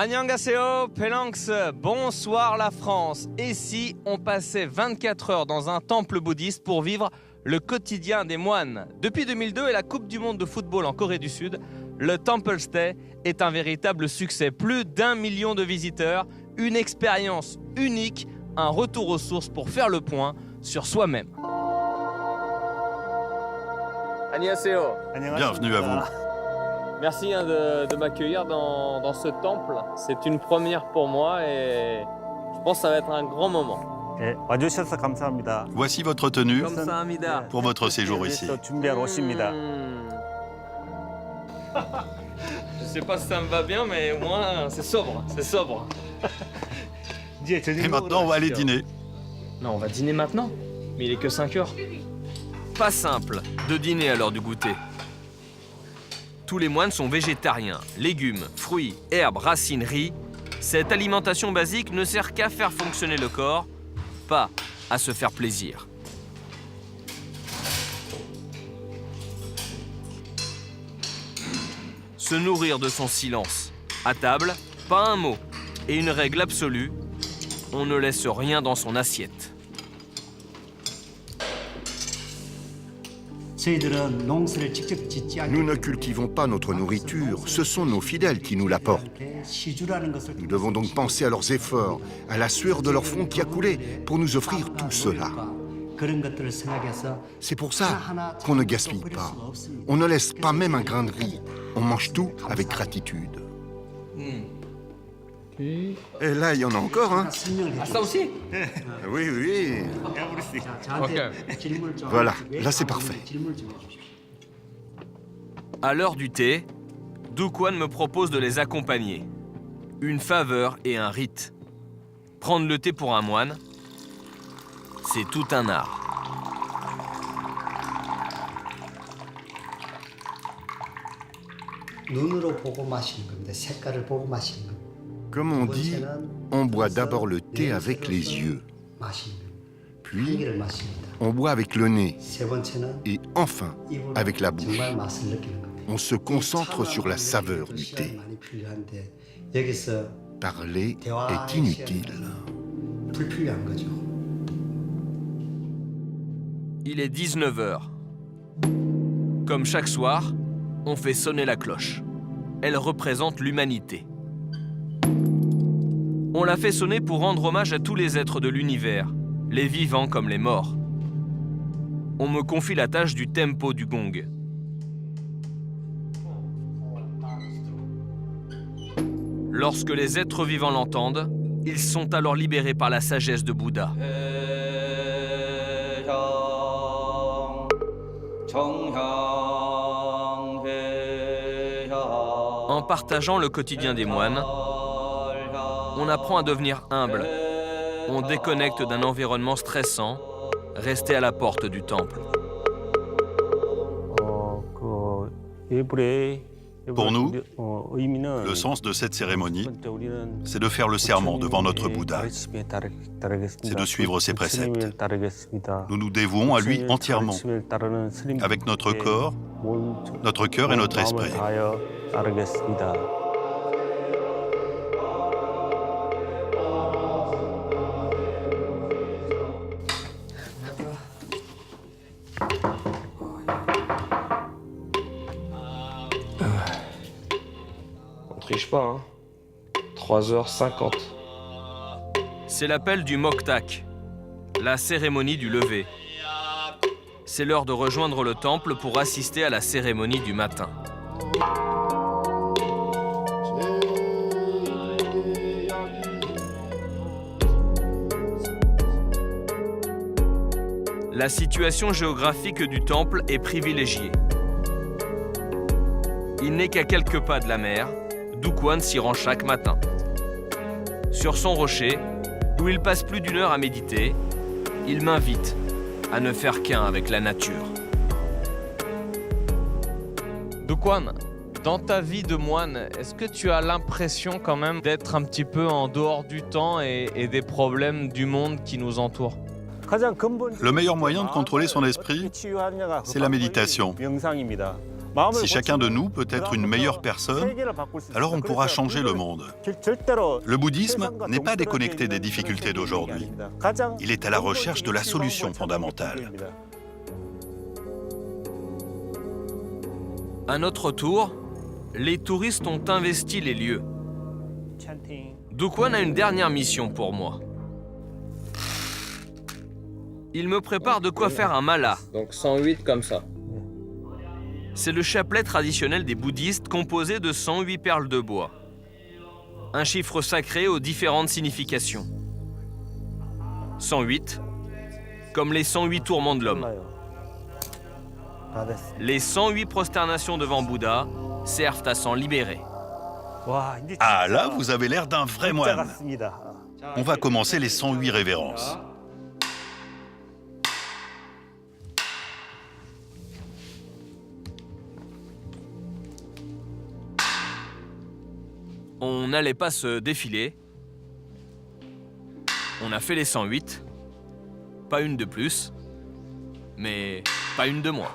Annyeonghaseyo, Pelanx, bonsoir la France. Et si on passait 24 heures dans un temple bouddhiste pour vivre le quotidien des moines? Depuis 2002 et la Coupe du monde de football en Corée du Sud, le Temple Stay est un véritable succès. Plus d'1 million de visiteurs, une expérience unique, un retour aux sources pour faire le point sur soi-même. Annyeonghaseyo. Bienvenue à vous. Merci de m'accueillir dans ce temple. C'est une première pour moi et je pense que ça va être un grand moment. 와주셔서 감사합니다. Voici votre tenue 감사합니다. pour votre séjour ici. 준비한 옷입니다. Je sais pas si ça me va bien, mais au moins c'est sobre, c'est sobre. Et maintenant, on va aller dîner. Non, on va dîner maintenant. Mais il est que 5 heures. Pas simple de dîner à l'heure du goûter. Tous les moines sont végétariens. Légumes, fruits, herbes, racines, riz. Cette alimentation basique ne sert qu'à faire fonctionner le corps, pas à se faire plaisir. Se nourrir de son silence. À table, pas un mot. Et une règle absolue, on ne laisse rien dans son assiette. Nous ne cultivons pas notre nourriture, ce sont nos fidèles qui nous l'apportent. Nous devons donc penser à leurs efforts, à la sueur de leur front qui a coulé pour nous offrir tout cela. C'est pour ça qu'on ne gaspille pas. On ne laisse pas même un grain de riz. On mange tout avec gratitude. Et là, il y en a encore, hein? Ah, ça aussi? Oui, oui. Ok. Voilà, là c'est parfait. À l'heure du thé, Do Kwon me propose de les accompagner. Une faveur et un rite. Prendre le thé pour un moine, c'est tout un art. Comme on dit, on boit d'abord le thé avec les yeux, puis on boit avec le nez, et enfin avec la bouche. On se concentre sur la saveur du thé. Parler est inutile. Il est 19h. Comme chaque soir, on fait sonner la cloche. Elle représente l'humanité. On la fait sonner pour rendre hommage à tous les êtres de l'univers, les vivants comme les morts. On me confie la tâche du tempo du gong. Lorsque les êtres vivants l'entendent, ils sont alors libérés par la sagesse de Bouddha. En partageant le quotidien des moines, on apprend à devenir humble. On déconnecte d'un environnement stressant, resté à la porte du temple. Pour nous, le sens de cette cérémonie, c'est de faire le serment devant notre Bouddha. C'est de suivre ses préceptes. Nous nous dévouons à lui entièrement, avec notre corps, notre cœur et notre esprit. On triche pas, hein. 3h50. C'est l'appel du Moktak, la cérémonie du lever. C'est l'heure de rejoindre le temple pour assister à la cérémonie du matin. La situation géographique du temple est privilégiée. Il n'est qu'à quelques pas de la mer, Do Kwon s'y rend chaque matin. Sur son rocher, où il passe plus d'1 heure à méditer, il m'invite à ne faire qu'un avec la nature. Do Kwon, dans ta vie de moine, est-ce que tu as l'impression quand même d'être un petit peu en dehors du temps et des problèmes du monde qui nous entourent? Le meilleur moyen de contrôler son esprit, c'est la méditation. Si chacun de nous peut être une meilleure personne, alors on pourra changer le monde. Le bouddhisme n'est pas déconnecté des difficultés d'aujourd'hui. Il est à la recherche de la solution fondamentale. À notre tour, les touristes ont investi les lieux. Dukwon a une dernière mission pour moi. Il me prépare de quoi faire un mala. Donc 108 comme ça. C'est le chapelet traditionnel des bouddhistes composé de 108 perles de bois. Un chiffre sacré aux différentes significations. 108, comme les 108 tourments de l'homme. Les 108 prosternations devant Bouddha servent à s'en libérer. Ah là, vous avez l'air d'un vrai moine. On va commencer les 108 révérences. On n'allait pas se défiler. On a fait les 108. Pas une de plus, mais pas une de moins.